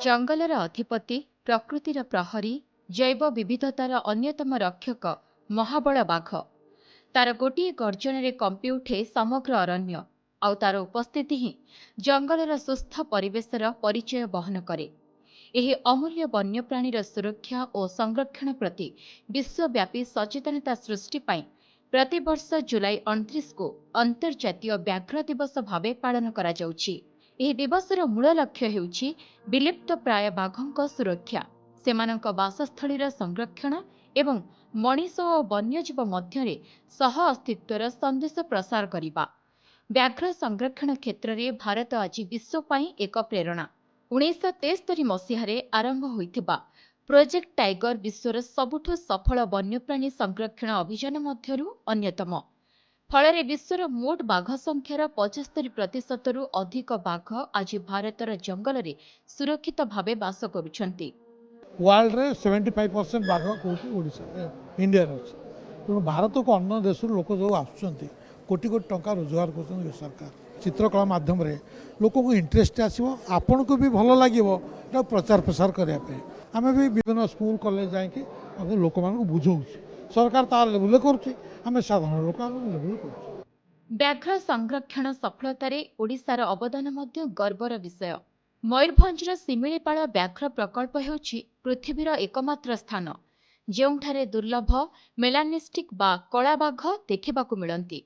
Jungler अधिपति प्रकृतिर प्रहरी जैव विविधतार अन्यतम रक्षक महाबल बाघ तार गोटे गर्जन कंपी उठे समग्र अरण्य आउ तार उपस्थिति ही जंगलर सुस्थ परिवेशर परिचय बहन करे। यह अमूल्य वन्यप्राणीर सुरक्षा और संरक्षण प्रति विश्वव्यापी सचेतनता सृष्टि पाई प्रतिवर्ष जुलाई 29 को अंतर्जातीय व्याघ्र दिवस भाव पालन करा जाउछि। यह दिवसर मूल लक्ष्य हेउछि विलुप्त प्राय बाघों सुरक्षा, सेमानक बासस्थलीर संरक्षण एवं मनीष और वन्यजीव मध्य सह अस्तित्वर संदेश प्रसार करने। व्याघ्र संरक्षण क्षेत्र में भारत आज विश्व पाई एक प्रेरणा। 1973 मसीह आरंभ होइथिबा प्रोजेक्ट टाइगर विश्वर सबुठु सफल वन्यप्राणी संरक्षण अभियान मध्यरु अन्यतम। फल विश्वर मोट बाघ संख्यार 75% अधिक बाघ आज भारतर जंगल में सुरक्षित भावे बास करुछंती। वर्ल्ड रे 75% बाघ इंडिया तेणु भारत को अन्य देश लोक जो आसुँच कोटी कोटी टंका रोजगार कर सरकार चित्रकला माध्यम रे लोक को इंटरेस्ट आसो आपण को भी भल लगे प्रचार प्रसार करने आम भी विभिन्न स्कूल कॉलेज जाकि लोक मान बुझाऊ सरकार तार लेवल कर साधारण लोक लेवल कर। व्याघ्र संरक्षण सफलतार ओडिशार अवदान मध्य गर्वर विषय। मयूरभंजर सिमिलीपाल व्याघ्र प्रकल्प हेउछि पृथ्वीर एकमात्र स्थान जेउठारे दुर्लभ मेलानिस्टिक बा कला बाघ देखिबाकू मिलंती।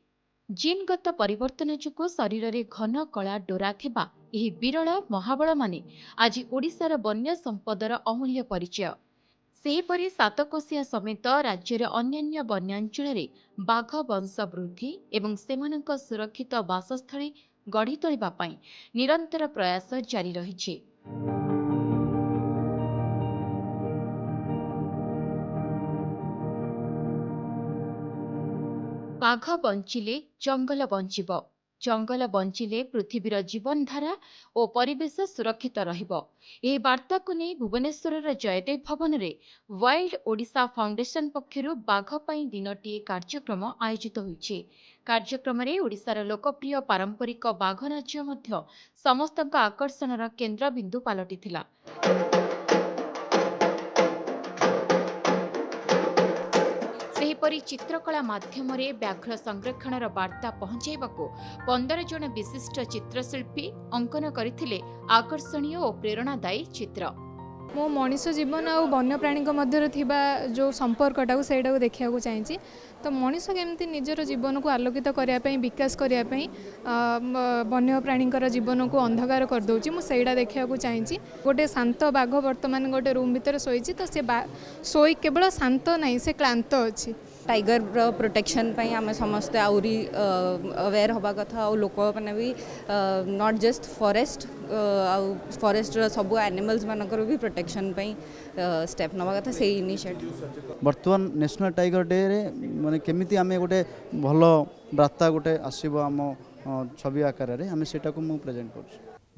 जीनगत परिवर्तन जोगु शरीर में घन कला डोरा थिबा एही विरल महाबल माने आज ओडिशार वन्य संपदर अमूल्य परिचय। सेहीपरि सातकोशिया समेत राज्यर अन्यान्य वन्यांचल बाघ वंश वृद्धि एवं सेमानक सुरक्षित बासस्थली गढ़ी तोलिबा पई निरंतर प्रयास जारी रहिछि। बाघ बंचिले जंगल बंचिब, जंगल बंचिले पृथ्वीर जीवनधारा और परिवेश सुरक्षित रहिबो। एही वार्ता को नहीं भुवनेश्वर जयदेव भवन में वाइल्ड ओडिशा फाउंडेशन पक्षरु बाघ पई दिनटी कार्यक्रम आयोजित होइछि। कार्यक्रम में ओडिशार लोकप्रिय पारंपरिक बाघ नाच मध्य समस्तक आकर्षणर केन्द्रबिंदु पालटिथिला। सेहीपरि चित्रकला माध्यम व्याघ्र संरक्षणर वार्ता पहुंचाइबाकू 15 जन विशिष्ट चित्रशिल्पी अंकन करथिले आकर्षणीय और प्रेरणादायी चित्र। मो मनीष जीवन और वन्यप्राणी मध्य थिबा जो संपर्कटा से देखा चाहिए तो मनीष केमती निजर जीवन को आलोकित करने विकास करने वन्यप्राणी जीवन को अंधकार करदे मुझे देखा चाहिए। गोटे शांत बाघ वर्तमान गोटे रूम भितर शोई तो सी शोई केवल शांत नहीं से क्लांत अच्छी। टाइगर प्रोटेक्शन पे आम समस्ते आहरी अवेयर हवा कथा और लोक मैंने भी नॉट जस्ट फॉरेस्ट फॉरेस्ट सब एनिमल्स मानकर भी प्रोटेक्शन पे स्टेप नवा कथा से इनिशिएटिव। बर्तमान नेशनल टाइगर डे रे माने केमिति आमे गोटे भल बार्ता गोटे आसीबो आम छवि आकार रे आमे सेटा को मु प्रेजेंट कर।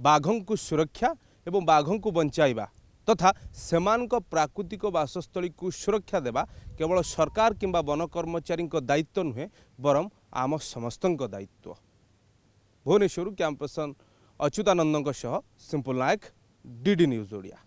बाघों को सुरक्षा एवं बाघों को बंचाइबा तथा सेमानक प्राकृतिक बासस्थली को सुरक्षा देवा केवल सरकार किंबा वन कर्मचारी दायित्व नुहे बरम आम समस्त दायित्व। भुवनेश्वर कैंपस अच्युतानंद सिंपल नायक, डीडी न्यूज ओडिया।